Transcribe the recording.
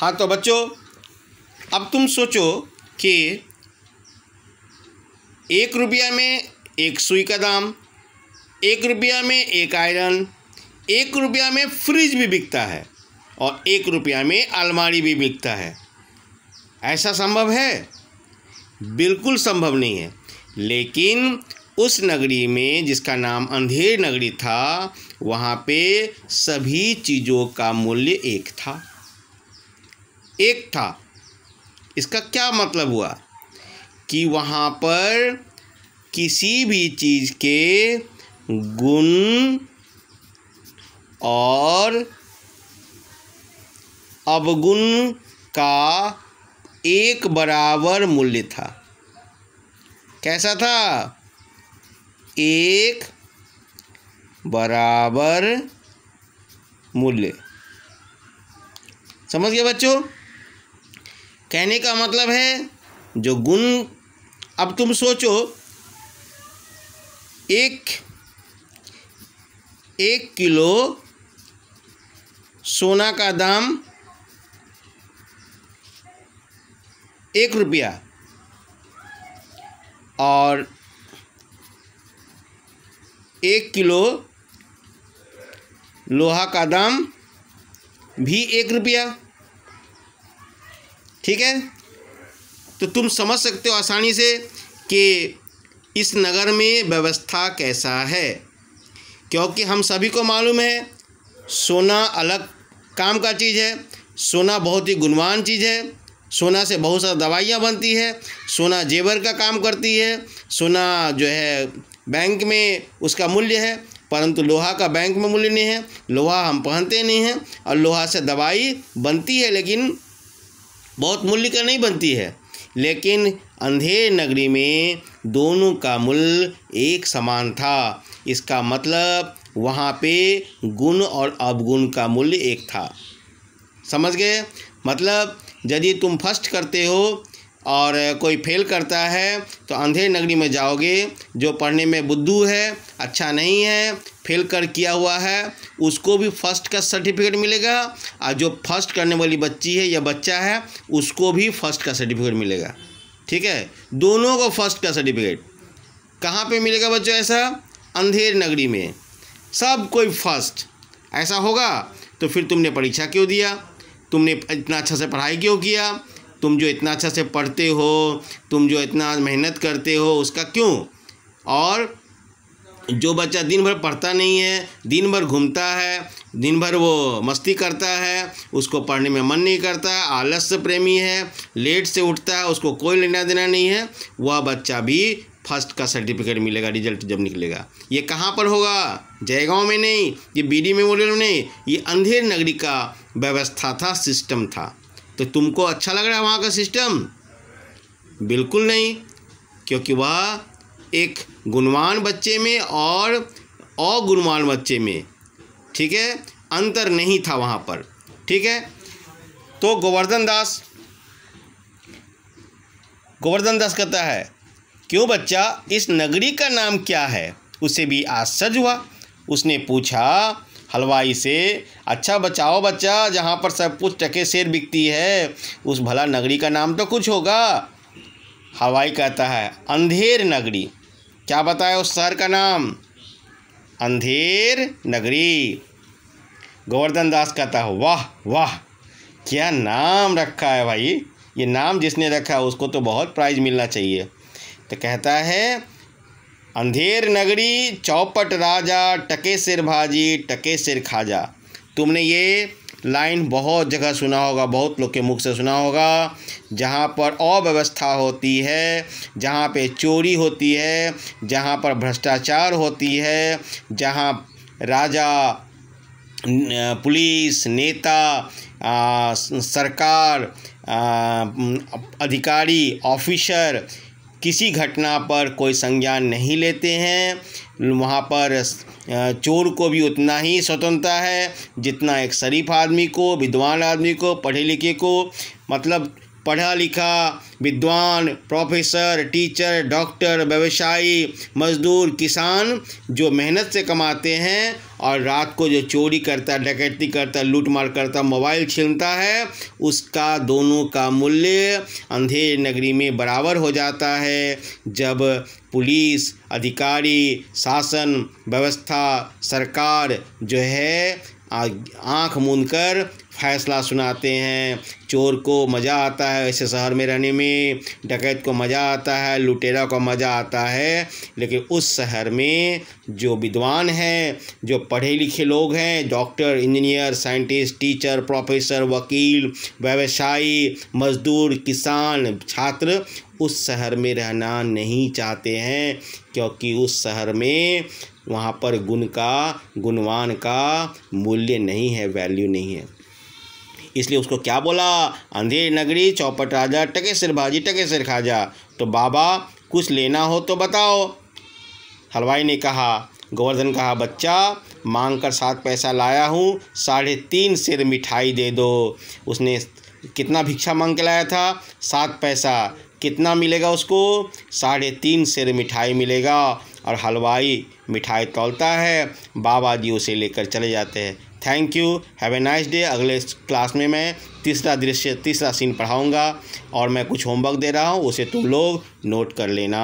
हाँ तो बच्चों, अब तुम सोचो कि 1 रुपया में 1 सुई का दाम, 1 रुपया में 1 आयरन, 1 रुपया में फ्रिज भी बिकता है और 1 रुपया में अलमारी भी बिकता है। ऐसा संभव है? बिल्कुल संभव नहीं है। लेकिन उस नगरी में जिसका नाम अंधेर नगरी था, वहाँ पे सभी चीज़ों का मूल्य एक था। इसका क्या मतलब हुआ कि वहाँ पर किसी भी चीज़ के गुण और अवगुण का एक बराबर मूल्य था। कैसा था? एक बराबर मूल्य। समझ गए बच्चों? कहने का मतलब है जो गुण, अब तुम सोचो, एक किलो सोना का दाम 1 रुपया और 1 किलो लोहा का दाम भी 1 रुपया। ठीक है? तो तुम समझ सकते हो आसानी से कि इस नगर में व्यवस्था कैसा है, क्योंकि हम सभी को मालूम है सोना अलग काम का चीज़ है। सोना बहुत ही गुणवान चीज़ है। सोना से बहुत सारी दवाइयाँ बनती है। सोना जेवर का काम करती है। सोना जो है बैंक में उसका मूल्य है, परंतु लोहा का बैंक में मूल्य नहीं है। लोहा हम पहनते नहीं हैं और लोहा से दवाई बनती है, लेकिन बहुत मूल्य का नहीं बनती है। लेकिन अंधेर नगरी में दोनों का मूल्य एक समान था। इसका मतलब वहाँ पे गुण और अवगुण का मूल्य एक था। समझ गए? मतलब यदि तुम फर्स्ट करते हो और कोई फेल करता है तो अंधेर नगरी में जाओगे। जो पढ़ने में बुद्धू है, अच्छा नहीं है, फेल कर किया हुआ है, उसको भी फर्स्ट का सर्टिफिकेट मिलेगा, और जो फर्स्ट करने वाली बच्ची है या बच्चा है उसको भी फर्स्ट का सर्टिफिकेट मिलेगा। ठीक है? दोनों को फर्स्ट का सर्टिफिकेट। कहाँ पे मिलेगा बच्चों ऐसा? अंधेर नगरी में सब कोई फर्स्ट। ऐसा होगा तो फिर तुमने परीक्षा क्यों दिया? तुमने इतना अच्छा से पढ़ाई क्यों किया? तुम जो इतना अच्छा से पढ़ते हो, तुम जो इतना मेहनत करते हो, उसका क्यों? और जो बच्चा दिन भर पढ़ता नहीं है, दिन भर घूमता है, दिन भर वो मस्ती करता है, उसको पढ़ने में मन नहीं करता, आलस्य प्रेमी है, लेट से उठता है, उसको कोई लेना देना नहीं है, वह बच्चा भी फर्स्ट का सर्टिफिकेट मिलेगा रिजल्ट जब निकलेगा। ये कहाँ पर होगा? जयगांव में नहीं, ये बीडी मेमोरियल में नहीं, ये अंधेर नगरी का व्यवस्था था, सिस्टम था। तो तुमको अच्छा लग रहा है वहाँ का सिस्टम? बिल्कुल नहीं, क्योंकि वह एक गुणवान बच्चे में और अगुणवान बच्चे में, ठीक है, अंतर नहीं था वहाँ पर। ठीक है? तो गोवर्धन दास कहता है, क्यों बच्चा, इस नगरी का नाम क्या है? उसे भी आश्चर्य हुआ। उसने पूछा हलवाई से, अच्छा बचाओ बच्चा, जहाँ पर सब कुछ टके सेर बिकती है, उस भला नगरी का नाम तो कुछ होगा। हलवाई कहता है, अंधेर नगरी। क्या बताया उस शहर का नाम? अंधेर नगरी। गोवर्धन दास कहता है, वाह वाह, क्या नाम रखा है भाई। ये नाम जिसने रखा है उसको तो बहुत प्राइज मिलना चाहिए। तो कहता है, अंधेर नगरी, चौपट राजा, टके सिर भाजी, टके सिर खाजा। तुमने ये लाइन बहुत जगह सुना होगा, बहुत लोग के मुख से सुना होगा। जहाँ पर अव्यवस्था होती है, जहाँ पे चोरी होती है, जहाँ पर भ्रष्टाचार होती है, जहाँ राजा, पुलिस, नेता, सरकार, अधिकारी, ऑफिसर किसी घटना पर कोई संज्ञान नहीं लेते हैं, वहाँ पर चोर को भी उतना ही स्वतंत्रता है जितना एक शरीफ आदमी को, विद्वान आदमी को, पढ़े लिखे को। मतलब पढ़ा लिखा, विद्वान, प्रोफेसर, टीचर, डॉक्टर, व्यवसायी, मजदूर, किसान जो मेहनत से कमाते हैं और रात को जो चोरी करता, डकैती करता, लूटमार करता, मोबाइल छीनता है, उसका दोनों का मूल्य अंधेरी नगरी में बराबर हो जाता है। जब पुलिस, अधिकारी, शासन व्यवस्था, सरकार जो है आँख मूंद कर फैसला सुनाते हैं। चोर को मज़ा आता है ऐसे शहर में रहने में, डकैत को मज़ा आता है, लुटेरा को मज़ा आता है, लेकिन उस शहर में जो विद्वान हैं, जो पढ़े लिखे लोग हैं, doctor, engineer, scientist, teacher, professor, वकील, व्यवसायी, मजदूर, किसान, छात्र उस शहर में रहना नहीं चाहते हैं, क्योंकि उस शहर में वहाँ पर गुणवान का मूल्य नहीं है, वैल्यू नहीं है। इसलिए उसको क्या बोला, अंधेरी नगरी चौपट राजा, टके सिर भाजी टके सिर खाजा। तो बाबा कुछ लेना हो तो बताओ। हलवाई ने कहा, गोवर्धन कहा, बच्चा मांग कर 7 पैसा लाया हूँ, 3.5 सेर मिठाई दे दो। उसने कितना भिक्षा मांग के लाया था? 7 पैसा। कितना मिलेगा उसको? 3.5 सेर मिठाई मिलेगा। और हलवाई मिठाई तौलता है, बाबा जी उसे लेकर चले जाते हैं। Thank you, have a nice day. अगले क्लास में मैं तीसरा सीन पढ़ाऊँगा और मैं कुछ होमवर्क दे रहा हूँ, उसे तुम लोग नोट कर लेना।